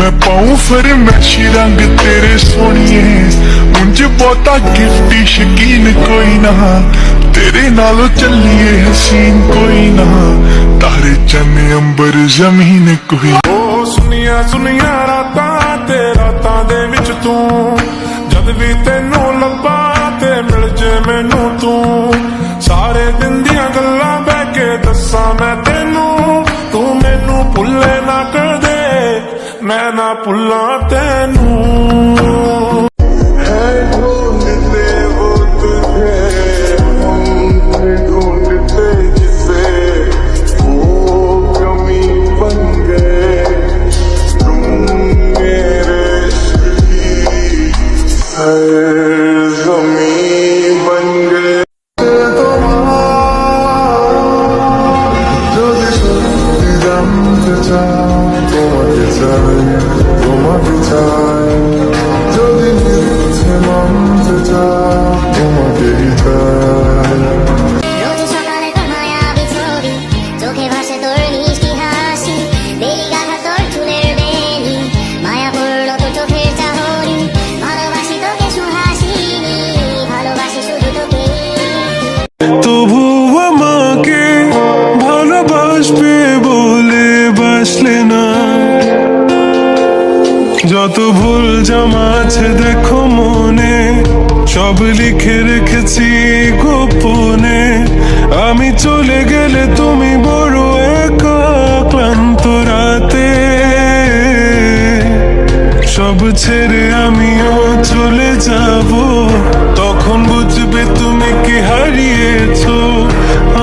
मैं पाऊं फरमैशी रंग तेरे सोनिए, मुझे बहुता गिफ्टी शकीन कोई ना, तेरे नालों चलिए हसीन कोई ना, तारे चन्ने अंबर जमीन कोई। ओ सुनिया सुनिया रातां ते रातां दे विच तू, जद भी तेनू लब्बा ते मिल जे मैनू तू, सारे दिन दियां गल्लां बह के दस्सां मैं तेनू, तू मैनू भुल्ले ना कर दे मैं ना भुल्लां तेनू। তবু আমাকে ভালোবাসবে বলে বাসলে না, যত ভুল জমা আছে দেখো মনে, সব লিখে রেখেছি গোপনে, আমি চলে গেলে তুমি বড় একা ক্লান্ত রাতে, সব ছেড়ে আমিও চলে যাব, তখন বুঝবে তুমি কি হারিয়েছো,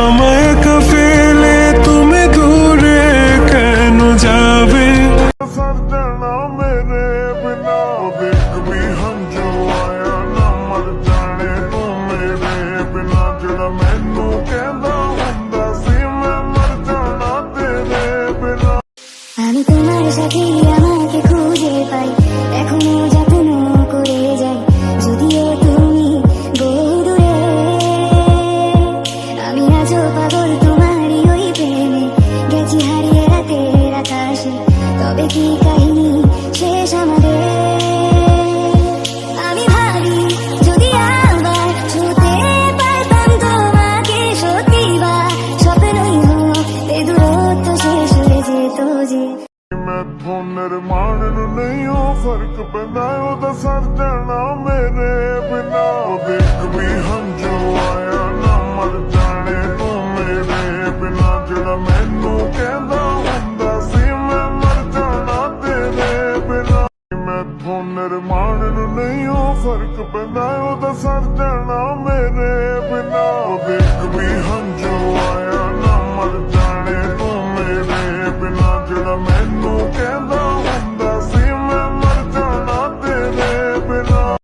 আমায় একা ফেলে তুমি দূরে কেন যাবে। আমি তোমার সাথে আমাকে খুঁজে পাই, এখনো যত্ন করে যাই, যদিও তুমি বহুদূরে, আমি আজও পাগল তোমারই ওই প্রেমে, গেছি হারিয়ে রাতের আকাশে, তবে কি কাহিনী শেষ আমাদের। আমি ভাবি যদি আবার ছুতে পারতাম তোমাকে, সত্যি বা স্বপ্নই হোক এ দূরত্ব শেষ হয়ে যেত যে। ਮੈਥੋਂ ਨਿਰਮਾਣ ਨੂੰ ਨਹੀਂ ਉਹ ਫਰਕ ਪੈਂਦਾ, ਉਹਦਾ ਸਰ ਜਾਣਾ ਮੇਰੇ ਬਿਨਾ, ਉਹਦੇ ਇੱਕ ਵੀ ਹੰਝੂ ਆਇਆ ਨਾ ਮਰ ਜਾਣੇ ਤੂੰ ਮੇਰੇ ਬਿਨਾ, ਜਿਹੜਾ ਮੈਨੂੰ ਕਹਿੰਦਾ ਹੁੰਦਾ ਸੀ ਮੈਂ ਮਰ ਜਾਣਾ ਤੇਰੇ ਬਿਨਾ। ਮੈਥੋਂ ਨਿਰਮਾਣ ਨੂੰ ਨਹੀਂ ਉਹ ਫਰਕ ਪੈਂਦਾ, ਉਹਦਾ ਸਰ ਜਾਣਾ ਮੇਰੇ ਬਿਨਾ, ਉਹਦੇ